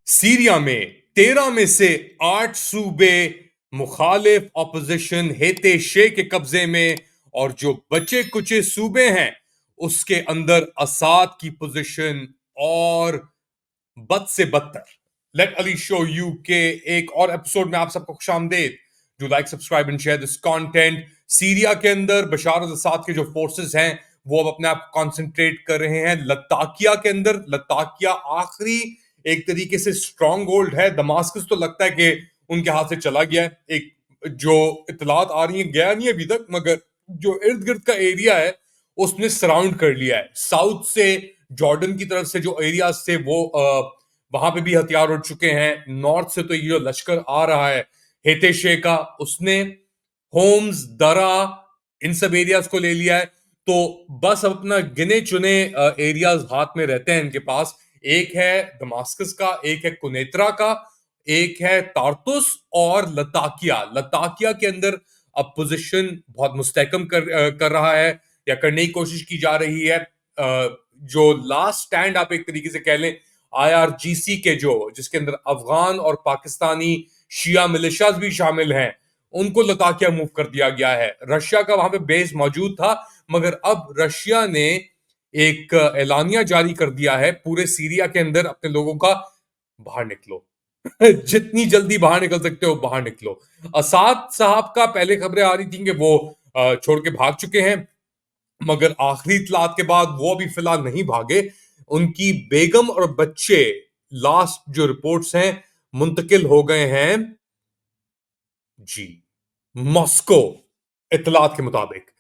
Syria में 13 में से 8 सूबे मुखालिफ ऑपोजिशन हेते शे के कब्जे में, और जो बचे कुचे सूबे हैं उसके अंदर असाद की पोजीशन और बद से बदतर। लेट अली शो यू के एक और एपिसोड में आप सबको खुशामदेद। Do like, subscribe and share this content. Syria के अंदर बशार अल असाद के जो फोर्सेस हैं वो अब अपने आप कॉन्सेंट्रेट कर रहे हैं लताकिया के अंदर। लताकिया आखिरी एक तरीके से स्ट्रॉन्ग होल्ड है। दमास्कस तो लगता है कि उनके हाथ से चला गया है। एक जो इतलात आ रही है, गया नहीं अभी तक, मगर जो इर्द गिर्द का एरिया है उसने सराउंड कर लिया है। साउथ से जॉर्डन की तरफ से जो एरियाज थे वो वहां पे भी हथियार उड़ चुके हैं। नॉर्थ से तो ये जो लश्कर आ रहा है हेते शे का, उसने होम्स, दरा, इन सब एरियाज को ले लिया है। तो बस अब अपना गिने चुने एरियाज हाथ में रहते हैं इनके पास। एक है दमास्कस का, एक है कुनेत्रा का, एक है तार्तुस और लताकिया। लताकिया के अंदर अब पोजीशन बहुत मुस्तहकम कर रहा है या करने की कोशिश की जा रही है। जो लास्ट स्टैंड आप एक तरीके से कह लें आईआरजीसी के, जो जिसके अंदर अफगान और पाकिस्तानी शिया मिलिशियाज भी शामिल हैं, उनको लताकिया मूव कर दिया गया है। रशिया का वहां पे बेस मौजूद था, मगर अब रशिया ने एक एलानिया जारी कर दिया है पूरे सीरिया के अंदर अपने लोगों का, बाहर निकलो। जितनी जल्दी बाहर निकल सकते हो बाहर निकलो। असाद साहब का पहले खबरें आ रही थी कि वो छोड़ के भाग चुके हैं, मगर आखिरी इतलात के बाद वो अभी फिलहाल नहीं भागे। उनकी बेगम और बच्चे लास्ट जो रिपोर्ट्स हैं मुंतकिल हो गए हैं जी मॉस्को, इतलात के मुताबिक।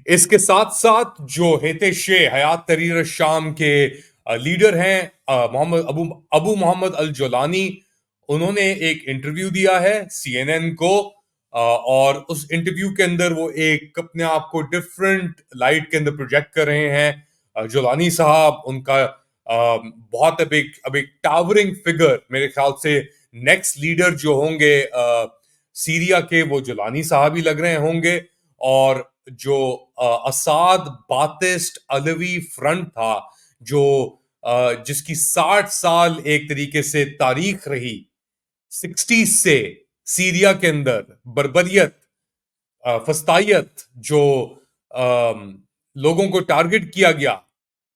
इसके साथ साथ जो हेते शे हयात तहरीर शाम के लीडर हैं मोहम्मद अबू मोहम्मद अल जोलानी, उन्होंने एक इंटरव्यू दिया है सीएनएन को। और उस इंटरव्यू के अंदर वो एक अपने आप को डिफरेंट लाइट के अंदर प्रोजेक्ट कर रहे हैं। जोलानी साहब उनका बहुत अब एक टावरिंग फिगर, मेरे ख्याल से नेक्स्ट लीडर जो होंगे सीरिया के, वो जोलानी साहब ही लग रहे होंगे। और जो असाद बातिस्ट अलवी फ्रंट था, जो जिसकी 60 साल एक तरीके से तारीख रही 60 से सीरिया के अंदर, बर्बरियत, फस्तायत, जो लोगों को टारगेट किया गया,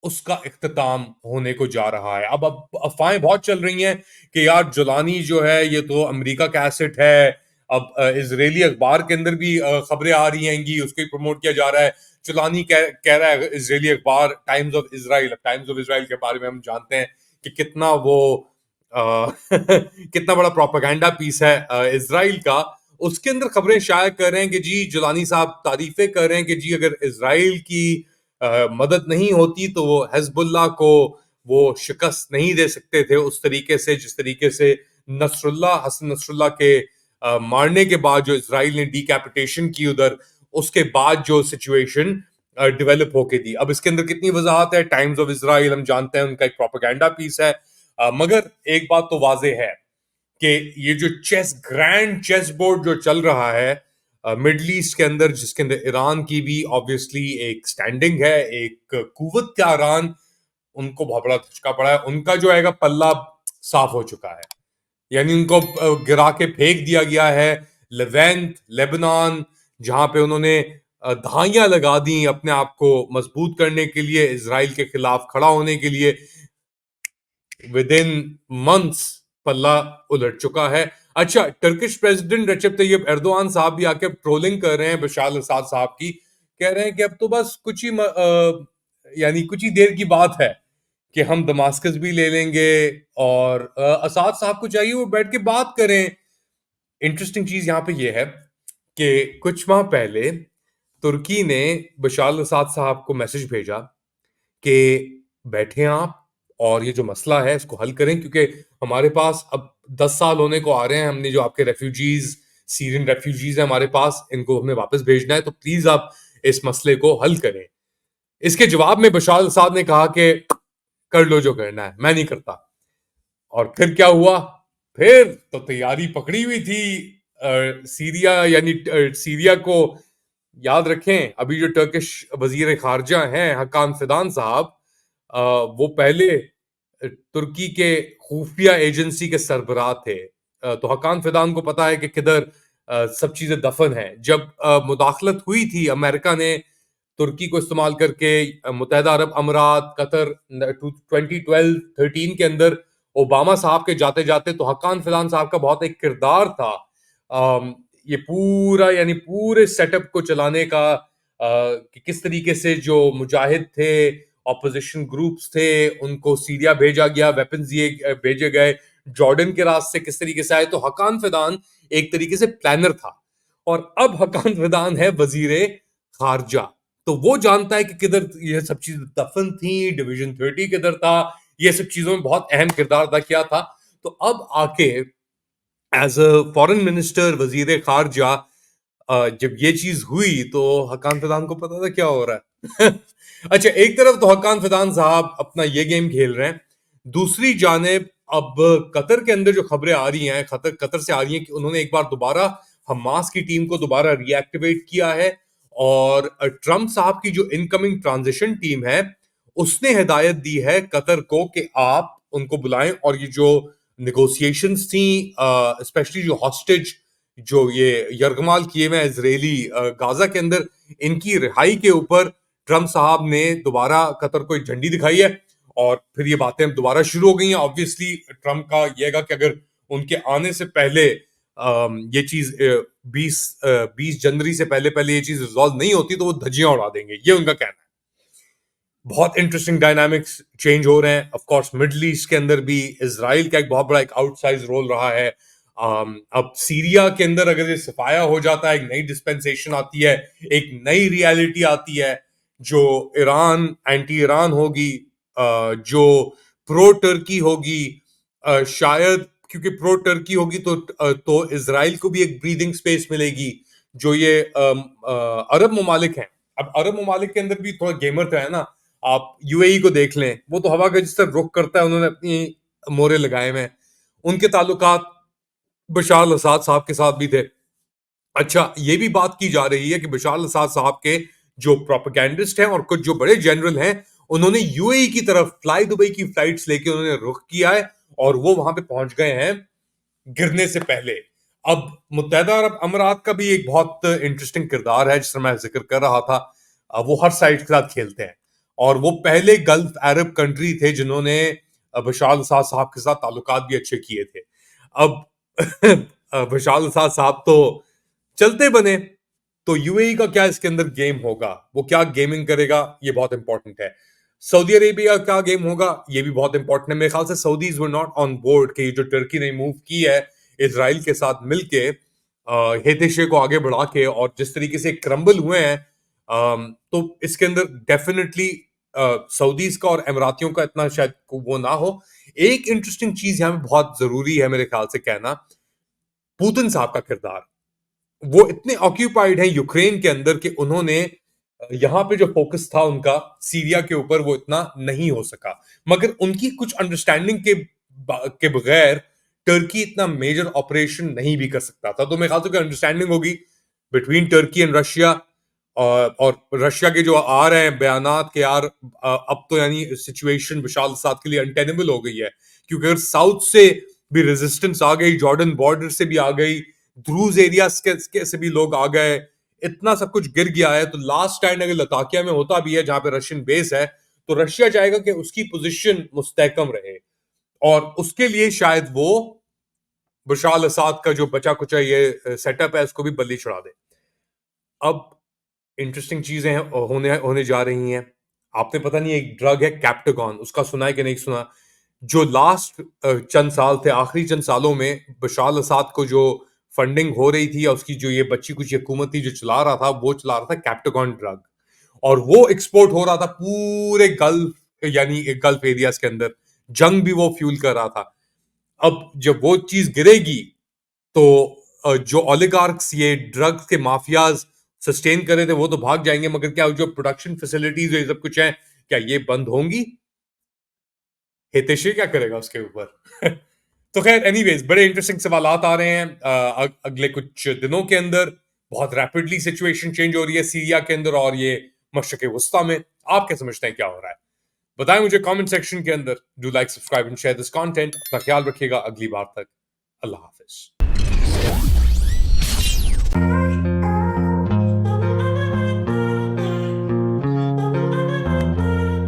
उसका इख्तिताम होने को जा रहा है। अब अफवाहें बहुत चल रही हैं कि यार जुलानी जो है ये तो अमेरिका का एसेट है। अब इजरायली अखबार के अंदर भी खबरें आ रही हैं, उसको ही प्रमोट किया जा रहा है। जुलानी कह रहा है, इजरायली अखबार टाइम्स ऑफ इसराइल के बारे में हम जानते हैं कि कितना वो कितना बड़ा प्रोपेगेंडा पीस है इसराइल का। उसके अंदर खबरें शाया कर रहे हैं कि जी जुलानी साहब तारीफें कर रहे हैं कि जी अगर इसराइल की मदद नहीं होती तो वो हिजबुल्लाह को वो शिकस्त नहीं दे सकते थे उस तरीके से जिस तरीके से हसन नसरुल्लाह के मारने के बाद जो इसराइल ने डीकैपिटेशन की उधर, उसके बाद जो सिचुएशन डेवलप होके दी। अब इसके अंदर कितनी वजाहत है, टाइम्स ऑफ इसराइल हम जानते हैं उनका एक प्रोपेगेंडा पीस है। मगर एक बात तो वाजे है कि ये जो ग्रैंड चेस बोर्ड जो चल रहा है मिडल ईस्ट के अंदर, जिसके अंदर ईरान की भी ऑब्वियसली एक स्टैंडिंग है, एक कुव्वत का ईरान, उनको बहुत बड़ा धचका पड़ा है। उनका जो है पल्ला साफ हो चुका है, यानी उनको गिरा के फेंक दिया गया है। लेवेंट, लेबनान, जहां पे उन्होंने धाइयां लगा दी अपने आप को मजबूत करने के लिए, इसराइल के खिलाफ खड़ा होने के लिए, विद इन मंथ्स पल्ला उलट चुका है। अच्छा, टर्किश प्रेसिडेंट रजब तैयब एर्दोआन साहब भी आके ट्रोलिंग कर रहे हैं बशार अल असाद साहब की, कह रहे हैं कि अब तो बस यानी कुछ ही देर की बात है कि हम दमास्कस भी ले लेंगे, और असाद साहब को चाहिए वो बैठ के बात करें। इंटरेस्टिंग चीज यहाँ पे ये है कि कुछ माह पहले तुर्की ने बशार अल असाद साहब को मैसेज भेजा कि बैठे आप और ये जो मसला है इसको हल करें, क्योंकि हमारे पास अब 10 साल होने को आ रहे हैं, हमने जो आपके रेफ्यूजीज, सीरियन रेफ्यूजीज हैं हमारे पास, इनको हमें वापस भेजना है, तो प्लीज आप इस मसले को हल करें। इसके जवाब में बशार अल असाद ने कहा कि कर लो जो करना है, मैं नहीं करता। और फिर क्या हुआ? फिर तो तैयारी पकड़ी हुई थी सीरिया, यानी सीरिया को याद रखें, अभी जो टर्किश वजीर खारजा हैं हकान फिदान साहब, वो पहले तुर्की के खुफिया एजेंसी के सरबराह थे। तो हकान फिदान को पता है कि किधर सब चीजें दफन हैं। जब मुदाखलत हुई थी अमेरिका ने तुर्की को इस्तेमाल करके, मुत्तहदा अरब अमीरात, कतर, 2012-13 के अंदर ओबामा साहब के जाते जाते, तो हकान फिदान साहब का बहुत एक किरदार था ये पूरा, यानी पूरे सेटअप को चलाने का, कि किस तरीके से जो मुजाहिद थे, ऑपोजिशन ग्रुप्स थे, उनको सीरिया भेजा गया, वेपन्स दिए भेजे गए, जॉर्डन के रास्ते किस तरीके से आए। तो हकान फिदान एक तरीके से प्लानर था, और अब हकान फिदान है वजीरे खारजा। तो वो जानता है कि किधर ये सब चीज दफन थी, डिवीजन 30 किधर था, ये सब चीजों में बहुत अहम किरदार अदा किया था। तो अब आके एज अ फॉरेन मिनिस्टर, वजीर खारजा, जब ये चीज हुई तो हकान फिदान को पता था क्या हो रहा है। अच्छा, एक तरफ तो हकान फिदान साहब अपना ये गेम खेल रहे हैं, दूसरी जानेब अब कतर के अंदर जो खबरें आ रही हैं, कतर से आ रही हैं कि उन्होंने एक बार दोबारा हमास की टीम को दोबारा रीएक्टिवेट किया है, और ट्रंप साहब की जो इनकमिंग ट्रांजिशन टीम है उसने हिदायत दी है कतर को कि आप उनको बुलाएं, और ये जो निगोशिएशंस थी, स्पेशली जो हॉस्टेज, जो ये यरगमाल किए हुए इजरायली गाजा के अंदर, इनकी रिहाई के ऊपर ट्रंप साहब ने दोबारा कतर को एक झंडी दिखाई है, और फिर ये बातें दोबारा शुरू हो गई हैं। ऑब्वियसली ट्रंप का ये है कि अगर उनके आने से पहले ये चीज 20 जनवरी से पहले पहले ये चीज रिजॉल्व नहीं होती तो वो धज्जियां उड़ा देंगे, ये उनका कहना है। बहुत इंटरेस्टिंग डायनामिक्स चेंज हो रहे हैं। ऑफ कोर्स मिडिल ईस्ट के अंदर भी इसराइल का एक बहुत बड़ा एक आउटसाइज रोल रहा है। अब सीरिया के अंदर अगर ये सफाया हो जाता है, एक नई डिस्पेंसेशन आती है, एक नई रियलिटी आती है, जो ईरान, एंटी ईरान होगी, जो प्रो टर्की होगी, शायद क्योंकि प्रो टर्की होगी तो इसराइल को भी एक ब्रीदिंग स्पेस मिलेगी। जो ये अरब ममालिक हैं, अब अरब ममालिक के अंदर भी थोड़ा गेमर तो है ना। आप यूएई को देख लें, वो तो हवा का जिस तरह रुख करता है, उन्होंने अपनी मोहरे लगाए हुए हैं। उनके ताल्लुकात बशार अल असाद साहब के साथ भी थे। अच्छा, ये भी बात की जा रही है कि बशार अल असाद साहब के जो प्रोपेगेंडिस्ट हैं और कुछ जो बड़े जनरल हैं, उन्होंने यूएई की तरफ फ्लाई दुबई की फ्लाइट्स लेके उन्होंने रुख किया है, और वो वहां पे पहुंच गए हैं गिरने से पहले। अब मुत्तहदा अरब अमीरात का भी एक बहुत इंटरेस्टिंग किरदार है, जिसमें मैं जिक्र कर रहा था। वो हर साइड के साथ खेलते हैं, और वो पहले गल्फ अरब कंट्री थे जिन्होंने बशार अल असाद साहब के साथ ताल्लुकात भी अच्छे किए थे। अब बशार अल असाद साहब तो चलते बने, तो यूएई का क्या इसके अंदर गेम होगा, वो क्या गेमिंग करेगा, ये बहुत इंपॉर्टेंट है। सऊदी अरेबिया का गेम होगा, ये भी बहुत इंपॉर्टेंट है। मेरे ख्याल से Saudis were not on board कि जो टर्की ने मूव की है इसराइल के साथ मिलके, हेतेशे को आगे बढ़ा के, और जिस तरीके से क्रम्बल हुए हैं, तो इसके अंदर डेफिनेटली सऊदीज का और अमरातियों का इतना शायद वो ना हो। एक इंटरेस्टिंग चीज यहाँ पे बहुत जरूरी है मेरे ख्याल से कहना, पुतिन साहब का किरदार। वो इतने ऑक्यूपाइड हैं यूक्रेन के अंदर कि उन्होंने यहां पे जो फोकस था उनका सीरिया के ऊपर, वो इतना नहीं हो सका। मगर उनकी कुछ अंडरस्टैंडिंग के बगैर टर्की इतना मेजर ऑपरेशन नहीं भी कर सकता था। तो मेरे ख्याल से अंडरस्टैंडिंग होगी बिटवीन टर्की एंड रशिया, और रशिया के जो आ रहे हैं बयानात के, यार अब तो यानी सिचुएशन बशार अल असाद के लिए अनटेनेबल हो गई है, क्योंकि अगर साउथ से भी रेजिस्टेंस आ गई, जॉर्डन बॉर्डर से भी आ गई, ध्रुज एरिया से भी लोग आ गए, इतना सब कुछ गिर गया है, तो लास्ट स्टैंड अगर लताकिया में होता भी है जहां पे रशियन बेस है, तो रशिया चाहेगा कि उसकी पोजीशन मुस्तहकम रहे, और उसके लिए शायद वो बशार अल असाद का जो बचा कुचा ये सेटअप है इसको भी बलि चढ़ा दे। अब इंटरेस्टिंग चीजें होने होने जा रही हैं। आपने पता नहीं एक ड्रग है कैप्टागॉन, उसका सुना है कि नहीं सुना? जो लास्ट चंद साल थे, आखिरी चंद सालों में बशार अल असाद को जो फंडिंग हो रही थी, या उसकी जो ये बच्ची कुछ हुकूमत थी जो चला रहा था, वो चला रहा था कैप्टागॉन ड्रग, और वो एक्सपोर्ट हो रहा था पूरे गल्फ, यानी गल्फ एरियाज के अंदर। जंग भी वो फ्यूल कर रहा था। अब जब वो चीज गिरेगी, तो जो ओलिगार्क्स, ये ड्रग्स के माफियाज सस्टेन कर रहे थे, वो तो भाग जाएंगे, मगर क्या जो प्रोडक्शन फैसिलिटीज ये सब कुछ है, क्या ये बंद होंगी? हितेशी क्या करेगा उसके ऊपर? तो खैर, एनीवेज, बड़े इंटरेस्टिंग सवालात आ रहे हैं अगले कुछ दिनों के अंदर। बहुत रैपिडली सिचुएशन चेंज हो रही है सीरिया के अंदर और ये मशरक़ वस्ता में। आप क्या समझते हैं क्या हो रहा है? बताएं मुझे कमेंट सेक्शन के अंदर। Do like, subscribe and share this content. अपना ख्याल रखिएगा। अगली बार तक अल्लाह हाफिज।